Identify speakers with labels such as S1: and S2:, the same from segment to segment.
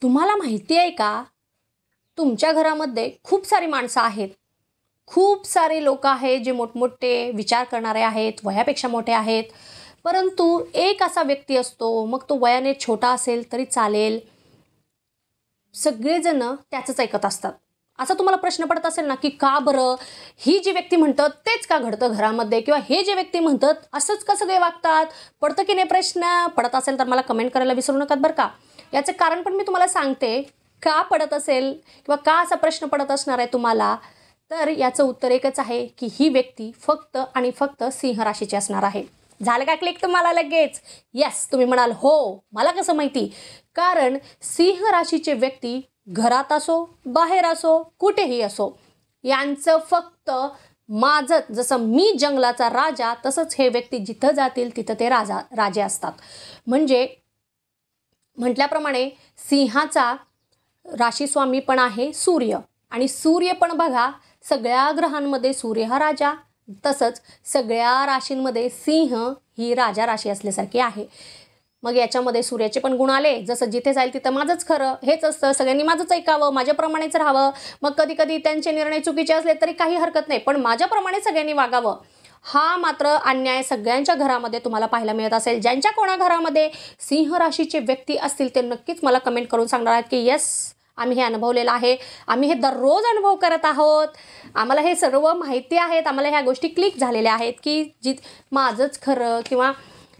S1: तुम्हाला माहिती आहे का, तुमच्या घरामध्ये खूप सारी माणसं आहेत, खूप सारे लोक आहेत जे मोठमोठे विचार करणारे आहेत, वयापेक्षा मोठे आहेत. परंतु एक असा व्यक्ती असतो, मग तो वयाने छोटा असेल तरी चालेल, सगळेजण त्याचंच ऐकत असतात. असा तुम्हाला प्रश्न पडत असेल ना, की का बरं ही जी व्यक्ती म्हणतात तेच का घडतं घरामध्ये, किंवा हे जे व्यक्ती म्हणतात असंच का सगळे वागतात? पडतं की नाही प्रश्न? पडत असेल तर मला कमेंट करायला विसरू नका बरं का. याचं कारण पण मी तुम्हाला सांगते, का पडत असेल किंवा का असा प्रश्न पडत असणार आहे तुम्हाला. तर याचं उत्तर एकच आहे, की ही व्यक्ती फक्त आणि फक्त सिंह राशीची असणार आहे. झालं का क्लिक तुम्हाला लगेच? यस, तुम्ही म्हणाल हो, मला कसं माहिती? कारण सिंह राशीचे व्यक्ती घरात असो, बाहेर असो, कुठेही असो, यांचं फक्त माझं, जसं मी जंगलाचा राजा तसंच हे व्यक्ती जिथं जातील तिथं ते राजे असतात. म्हणजे म्हटल्याप्रमाणे सिंहाचा राशीस्वामी पण आहे सूर्य, आणि सूर्य पण बघा, सगळ्या ग्रहांमध्ये सूर्य हा राजा, तसंच सगळ्या राशींमध्ये सिंह ही राजा राशी असल्यासारखी आहे. मग याच्यामध्ये सूर्याचे पण गुण आले, जसं जिथे जाईल तिथं माझंच खरं, हेच असतं, सगळ्यांनी माझंच ऐकावं, माझ्याप्रमाणेच राहावं. मग कधी कधी त्यांचे निर्णय चुकीचे असले तरी काही हरकत नाही, पण माझ्याप्रमाणे सगळ्यांनी वागावं. हा मात्र अन्याय सगळ्यांच्या घरामध्ये तुम्हाला पाहायला मिळत असेल. ज्यांच्या कोणा घरामध्ये सिंह राशीचे व्यक्ती असतील ते नक्कीच मला कमेंट करून सांगणार आहेत की यस, आम्ही हे अनुभवलेलं आहे, आम्ही हे दररोज अनुभव करत आहोत, आम्हाला हे सर्व माहिती आहेत, आम्हाला ह्या गोष्टी क्लिक झालेल्या आहेत की माझंच खरं. किंवा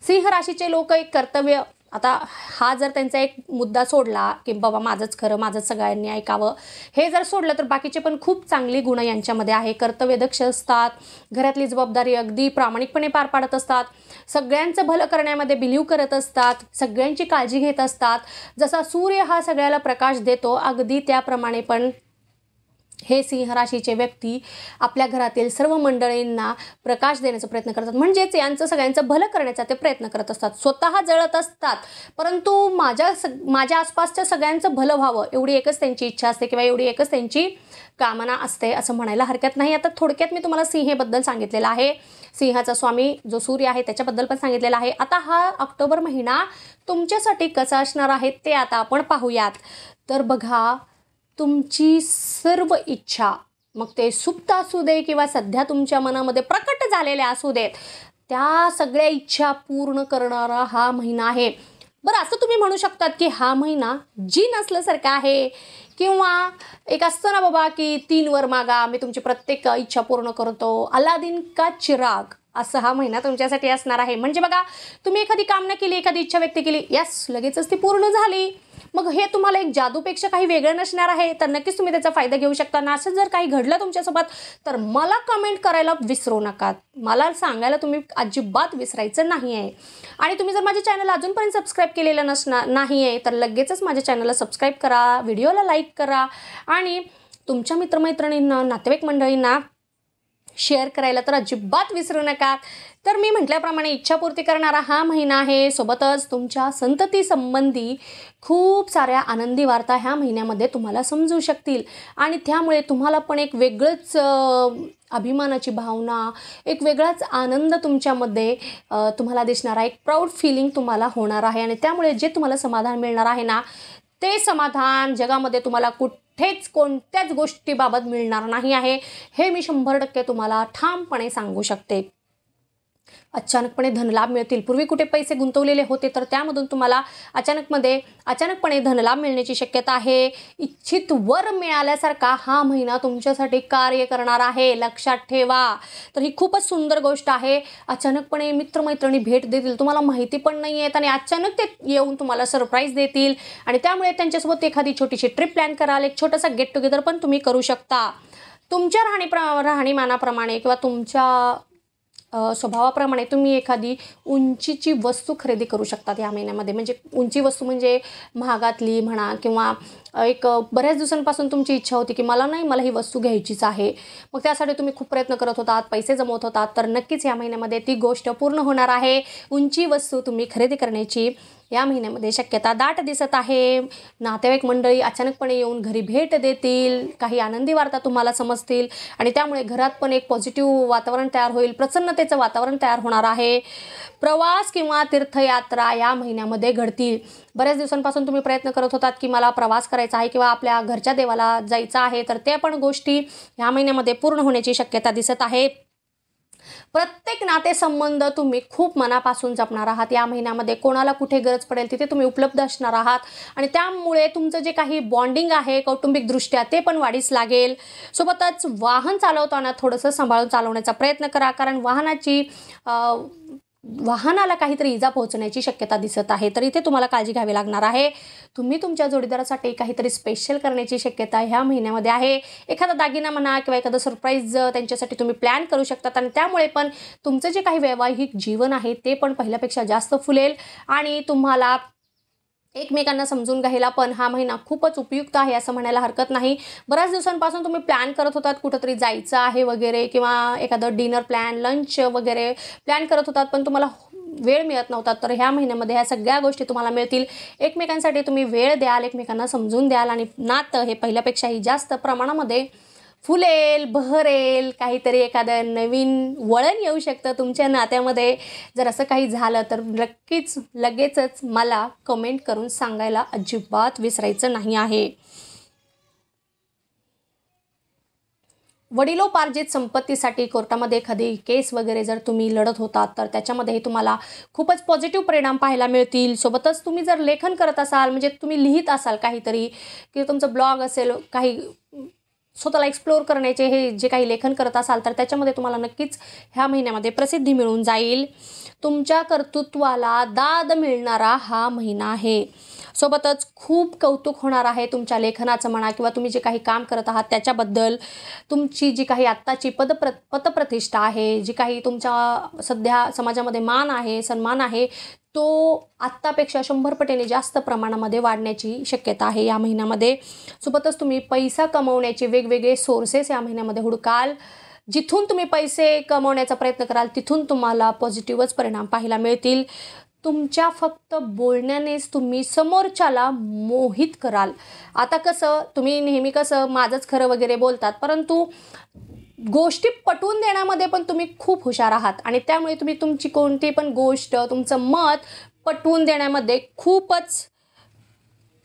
S1: सिंह राशीचे लोक एक कर्तव्य, आता हा जर त्यांचा एक मुद्दा सोडला की बाबा माझंच खरं, माझंच सगळ्यांनी ऐकावं, हे जर सोडलं तर बाकीचे पण खूप चांगली गुण यांच्यामध्ये आहे. कर्तव्यदक्ष असतात, घरातली जबाबदारी अगदी प्रामाणिकपणे पार पाडत असतात, सगळ्यांचं भलं करण्यामध्ये बिलीव करत असतात, सगळ्यांची काळजी घेत असतात. जसा सूर्य हा सगळ्याला प्रकाश देतो, अगदी त्याप्रमाणे पण हे सिंह राशीचे व्यक्ती आपल्या घरातील सर्व मंडळींना प्रकाश देण्याचा प्रयत्न करतात. म्हणजेच यांचं सगळ्यांचं भलं करण्याचा ते प्रयत्न करत असतात. स्वतः जळत असतात, परंतु माझ्या आसपासच्या सगळ्यांचं भलं व्हावं एवढी एकच त्यांची इच्छा असते, किंवा एवढी एकच त्यांची कामना असते, असं म्हणायला हरकत नाही. आता थोडक्यात मी तुम्हाला सिंहेबद्दल सांगितलेलं आहे, सिंहाचा स्वामी जो सूर्य आहे त्याच्याबद्दल पण सांगितलेलं आहे. आता हा ऑक्टोबर महिना तुमच्यासाठी कसा असणार आहे ते आता आपण पाहूयात. तर बघा, तुमची सर्व इच्छा, मग ते सुप्त असू दे किंवा सध्या तुमच्या मनामध्ये प्रकट झालेल्या असू देत, त्या सगळ्या इच्छा पूर्ण करणारा हा महिना आहे. बरं, असं तुम्ही म्हणू शकतात की हा महिना जीन असल्यासारखा आहे, किंवा एक असतं ना बाबा की 3 वर मागा, मी तुमची प्रत्येक इच्छा पूर्ण करतो, अलादीन का चिराग, असं हा महिना तुमच्यासाठी असणार आहे. म्हणजे बघा, तुम्ही एखादी कामना केली, एखादी इच्छा व्यक्त केली, यस, लगेचच ती पूर्ण झाली. मग हे तुम्हाला एक जादूपेक्षा काही वेगळं नसणार आहे, तर नक्कीच तुम्ही त्याचा फायदा घेऊ शकता. ना असं जर काही घडलं तुमच्यासोबत तर मला कमेंट करायला विसरू नका, मला सांगायला तुम्ही अजिबात विसरायचं नाही आहे. आणि तुम्ही जर माझ्या चॅनल अजूनपर्यंत सबस्क्राईब केलेलं नाही आहे तर लगेचच माझ्या चॅनलला सबस्क्राईब करा, व्हिडिओला लाईक करा, आणि तुमच्या मित्रमैत्रिणींना, नातेवाईक मंडळींना शेअर करायला तर अजिबात विसरू नका. तर मी म्हटल्याप्रमाणे इच्छापूर्ती करणारा हा महिना आहे. सोबतच तुमच्या संतती संबंधी खूप साऱ्या आनंदी वार्ता ह्या महिन्यामध्ये तुम्हाला समजू शकतील, आणि त्यामुळे तुम्हाला पण एक वेगळंच अभिमानाची भावना, एक वेगळाच आनंद तुमच्यामध्ये तुम्हाला दिसणारा, एक प्राऊड फिलिंग तुम्हाला होणार आहे. आणि त्यामुळे जे तुम्हाला समाधान मिळणार आहे ना, ते समाधान जगामध्ये तुम्हाला कुठेच कोणत्याच गोष्टीबाबत मिळणार नाही आहे, हे मी 100% तुम्हाला ठामपणे सांगू शकते. अचानकपणे धनलाभ मिळतील. पूर्वी कुठे पैसे गुंतवलेले होते तर त्यामधून तुम्हाला अचानकपणे धनलाभ मिळण्याची शक्यता आहे. इच्छित वर मिळाल्यासारखा हा महिना तुमच्यासाठी कार्य करणार आहे, लक्षात ठेवा. तर ही खूपच सुंदर गोष्ट आहे. अचानकपणे मित्रमैत्रिणी भेट देतील, तुम्हाला माहिती पण नाही आहेत, आणि अचानक ते येऊन तुम्हाला सरप्राईज देतील, आणि त्यामुळे त्यांच्यासोबत एखादी छोटीशी ट्रिप प्लॅन कराल, एक छोटासा गेट टुगेदर पण तुम्ही करू शकता. तुमच्या राहणीमानाप्रमाणे किंवा तुमच्या स्वभावाप्रमाणे तुम्ही एखादी उंचीची वस्तू खरेदी करू शकतात या महिन्यामध्ये. म्हणजे उंची वस्तू म्हणजे महागातली म्हणा, किंवा एक बऱ्याच दिवसांपासून तुमची इच्छा होती की मला ही वस्तू घ्यायचीच आहे, मग त्यासाठी तुम्ही खूप प्रयत्न करत होतात, पैसे जमवत होतात, तर नक्कीच या महिन्यामध्ये ती गोष्ट पूर्ण होणार आहे. उंची वस्तू तुम्ही खरेदी करण्याची या महिन्यामध्ये शक्यता दाट दिसत आहे. नातेवाईक मंडळी अचानकपणे येऊन घरी भेट देतील, काही आनंदी वार्ता तुम्हाला समजतील, आणि त्यामुळे घरात पण एक पॉझिटिव्ह वातावरण तयार होईल, प्रसन्नतेचं वातावरण तयार होणार आहे. प्रवास किंवा तीर्थयात्रा या महिन्यामध्ये घडतील. बऱ्याच दिवसांपासून तुम्ही प्रयत्न करत होतात की मला प्रवास करायचा आहे किंवा आपल्या घरच्या देवाला जायचं आहे, तर ते पण गोष्टी ह्या महिन्यामध्ये पूर्ण होण्याची शक्यता दिसत आहे. प्रत्येक नातेसंबंध तुम्ही खूप मनापासून जपणार आहात या महिन्यामध्ये. कोणाला कुठे गरज पडेल तिथे तुम्ही उपलब्ध असणार आहात आणि त्यामुळे तुमचं जे काही बॉन्डिंग आहे कौटुंबिकदृष्ट्या ते पण वाढीस लागेल. सोबतच वाहन चालवताना थोडंसं सांभाळून चालवण्याचा प्रयत्न करा, कारण वाहनाला काहीतरी इजा पोहोचण्याची शक्यता दिसत आहे, तर इथे तुम्हाला काळजी घ्यावी लागणार आहे. तुम्ही तुमच्या जोडीदारासाठी काहीतरी स्पेशल करण्याची शक्यता ह्या महिन्यामध्ये आहे. एखादा दागिना म्हणा किंवा एखादं सरप्राईज त्यांच्यासाठी तुम्ही प्लॅन करू शकतात आणि त्यामुळे पण तुमचं जे काही वैवाहिक जीवन आहे ते पण पहिल्यापेक्षा जास्त फुलेल आणि तुम्हाला एकमेकांना समजून घ्यायला पण हा महिना खूपच उपयुक्त आहे असं म्हणायला हरकत नाही. बऱ्याच दिवसांपासून तुम्ही प्लॅन करत होतात कुठंतरी जायचं आहे वगैरे किंवा एखादं डिनर प्लॅन, लंच वगैरे प्लॅन करत होतात, पण तुम्हाला वेळ मिळत नव्हता, तर ह्या महिन्यामध्ये ह्या सगळ्या गोष्टी तुम्हाला मिळतील. एकमेकांसाठी तुम्ही वेळ द्याल, एकमेकांना समजून द्याल आणि नातं हे पहिल्यापेक्षाही जास्त प्रमाणामध्ये फुलेल, बहरेल. काहीतरी एखादं नवीन वळण येऊ शकतं तुमच्या नात्यामध्ये. जर असं काही झालं तर नक्कीच लगेचच मला कमेंट करून सांगायला अजिबात विसरायचं नाही आहे. वडिलोपार्जित संपत्तीसाठी कोर्टामध्ये एखादी केस वगैरे जर तुम्ही लढत होतात तर त्याच्यामध्येही तुम्हाला खूपच पॉझिटिव्ह परिणाम पाहायला मिळतील. सोबतच तुम्ही जर लेखन करत असाल, म्हणजे तुम्ही लिहित असाल काहीतरी, की तुमचं ब्लॉग असेल, काही स्वतःला एक्सप्लोअर करण्याचे हे जे काही लेखन करत असाल तर त्याच्यामध्ये तुम्हाला नक्कीच ह्या महिन्यामध्ये प्रसिद्धी मिळून जाईल. तुमच्या कर्तृत्वाला दाद मिळणारा हा महिना आहे. सोबतच खूप कौतुक होणार आहे तुमच्या लेखनाचं म्हणा किंवा तुम्ही जे काही काम करत आहात त्याच्याबद्दल. तुमची जी काही आत्ताची पतप्रतिष्ठा आहे, जी काही तुमच्या सध्या समाजामध्ये मान आहे, सन्मान आहे, तो आत्तापेक्षा 100 पटीने जास्त प्रमाणामध्ये वाढण्याची शक्यता आहे या महिन्यामध्ये. सोबतच तुम्ही पैसा कमवण्याचे वेगवेगळे सोर्सेस या महिन्यामध्ये हुडकाल. जिथून तुम्ही पैसे कमवण्याचा प्रयत्न कराल तिथून तुम्हाला पॉझिटिव्हच परिणाम पाहायला मिळतील. तुमच्या फक्त बोलण्यानेच तुम्ही समोरच्याला मोहित कराल. आता कसं तुम्ही नेहमी माझंच खरं वगैरे बोलतात, परंतु गोष्टी पटवून देण्यामध्ये पण तुम्ही खूप हुशार आहात आणि त्यामुळे तुम्ही तुमची कोणती पण गोष्ट, तुमचं मत पटवून देण्यामध्ये खूपच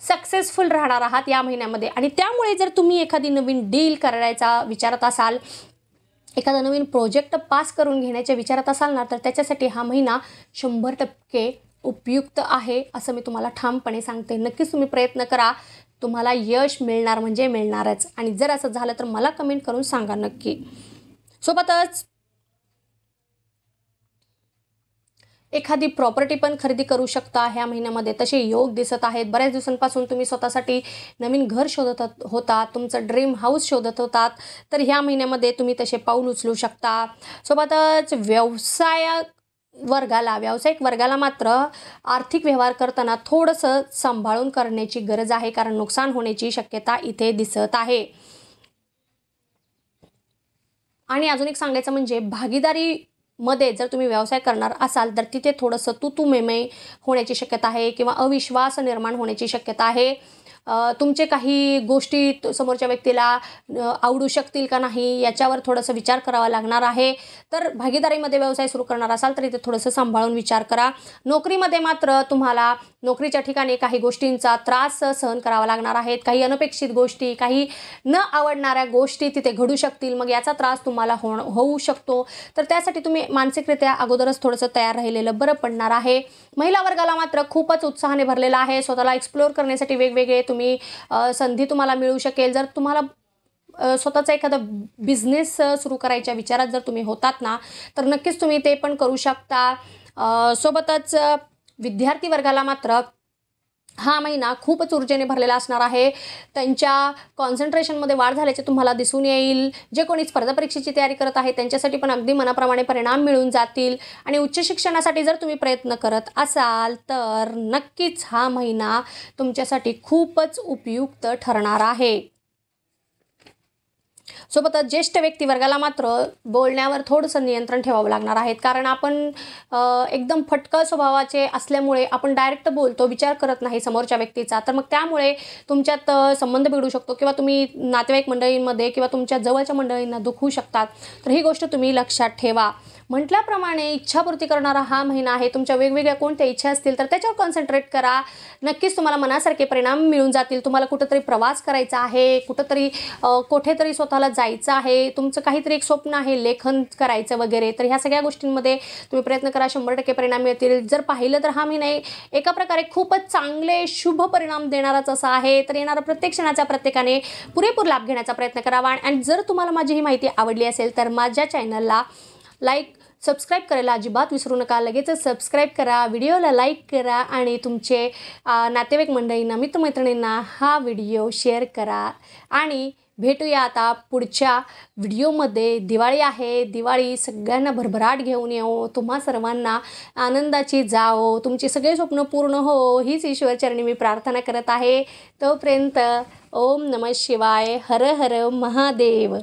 S1: सक्सेसफुल राहणार आहात या महिन्यामध्ये. आणि त्यामुळे जर तुम्ही एखादी नवीन डील करायचा विचारत असाल, एखादा नवीन प्रोजेक्ट पास करून घेण्याच्या विचारात असाल ना, तर त्याच्यासाठी हा महिना 100% उपयुक्त आहे असं मी तुम्हाला ठामपणे सांगते. नक्कीच तुम्ही प्रयत्न करा, तुम्हाला यश मिळणार म्हणजे मिळणारच. आणि जर असं झालं तर मला कमेंट करून सांगा नक्की. सोबतच एखादी प्रॉपर्टी पण खरेदी करू शकता ह्या महिन्यामध्ये, तसे योग दिसत आहेत. बऱ्याच दिवसांपासून तुम्ही स्वतःसाठी नवीन घर शोधत होतात, तुमचं ड्रीम हाऊस शोधत होतात, तर ह्या महिन्यामध्ये तुम्ही तसे पाऊल उचलू शकता. सोबतच व्यावसायिक वर्गाला मात्र आर्थिक व्यवहार करताना थोडंसं सांभाळून करण्याची गरज आहे, कारण नुकसान होण्याची शक्यता इथे दिसत आहे. आणि अजून एक सांगायचं म्हणजे भागीदारीमध्ये जर तुम्ही व्यवसाय करणार असाल तर तिथे थोडंसं तू मेमे होण्याची शक्यता आहे किंवा अविश्वास निर्माण होण्याची शक्यता आहे. तुमचे काही गोष्टी समोरच्या व्यक्तीला आवडू शकतील का नाही याच्यावर थोडंसं विचार करावा लागणार आहे. तर भागीदारीमध्ये व्यवसाय सुरू करणार असाल तर इथे थोडंसं सांभाळून विचार करा. नोकरीमध्ये मात्र तुम्हाला नोकरीच्या ठिकाणी काही गोष्टींचा त्रास सहन करावा लागणार आहेत. काही अनपेक्षित गोष्टी, काही न आवडणाऱ्या गोष्टी तिथे घडू शकतील, मग याचा त्रास तुम्हाला होऊ शकतो. तर त्यासाठी तुम्ही मानसिकरित्या अगोदरच थोडंसं तयार राहिलेलं बरं पडणार आहे. महिला वर्गाला मात्र खूपच उत्साहाने भरलेला आहे. स्वतःला एक्सप्लोअर करण्यासाठी वेगवेगळे संधी तुम्हाला मिळू शकेल. जर तुम्हाला स्वतःचा एखादा बिझनेस सुरू करायच्या विचारात जर तुम्ही होतात ना, तर नक्कीच तुम्ही ते पण करू शकता. सोबतच विद्यार्थी वर्गाला मात्र हा महिना खूपच ऊर्जेने भरलेला असणार आहे. त्यांच्या कॉन्सन्ट्रेशनमध्ये वाढ झाल्याचे तुम्हाला दिसून येईल. जे कोणी स्पर्धा परीक्षेची तयारी करत आहे त्यांच्यासाठी पण अगदी मनाप्रमाणे परिणाम मिळून जातील. आणि उच्च शिक्षणासाठी जर तुम्ही प्रयत्न करत असाल तर नक्कीच हा महिना तुमच्यासाठी खूपच उपयुक्त ठरणार आहे. सोबतच ज्येष्ठ व्यक्ती वर्गाला मात्र बोलण्यावर थोडंसं नियंत्रण ठेवावं लागणार आहे, कारण आपण एकदम फटकळ स्वभावाचे असल्यामुळे आपण डायरेक्ट बोलतो, विचार करत नाही समोरच्या व्यक्तीचा. तर मग त्यामुळे तुमच्यात संबंध बिघडू शकतो किंवा तुम्ही नातेवाईक मंडळींमध्ये किंवा तुमच्या जवळच्या मंडळींना दुखवू शकतात. तर ही गोष्ट तुम्ही लक्षात ठेवा. म्हटल्याप्रमाणे इच्छापूर्ती करणारा हा महिना आहे. तुमच्या वेगवेगळ्या कोणत्या इच्छा असतील तर त्याच्यावर कॉन्सन्ट्रेट करा. नक्कीच तुम्हाला मनासारखे परिणाम मिळून जातील. तुम्हाला कुठंतरी प्रवास करायचा आहे, कुठंतरी कुठेतरी स्वतःला जायचं आहे, तुमचं काहीतरी एक स्वप्न आहे, लेखन करायचं वगैरे, तर ह्या सगळ्या गोष्टींमध्ये तुम्ही प्रयत्न करा. 100% परिणाम मिळतील. जर पाहिलं तर हा महिना एका प्रकारे खूपच चांगले शुभ परिणाम देणाराच असा आहे. तर येणारा प्रत्येक क्षणाचा प्रत्येकाने पुरेपूर लाभ घेण्याचा प्रयत्न करावा. आणि जर तुम्हाला माझी ही माहिती आवडली असेल तर माझ्या चॅनलला लाईक सबस्क्राईब करायला अजिबात विसरू नका. लगेचच सबस्क्राईब करा, व्हिडिओला लाईक करा आणि तुमचे नातेवाईक मंडळींना, मित्रमैत्रिणींना हा व्हिडिओ शेअर करा. आणि भेटूया आता पुढच्या व्हिडिओमध्ये. दिवाळी आहे, दिवाळी सगळ्यांना भरभराट घेऊन येऊ, तुम्हा सर्वांना आनंदाची जाओ, तुमची सगळे स्वप्न पूर्ण हो, हीच ईश्वरचरणी मी प्रार्थना करत आहे. तोपर्यंत ओम नमः शिवाय, हर हर महादेव.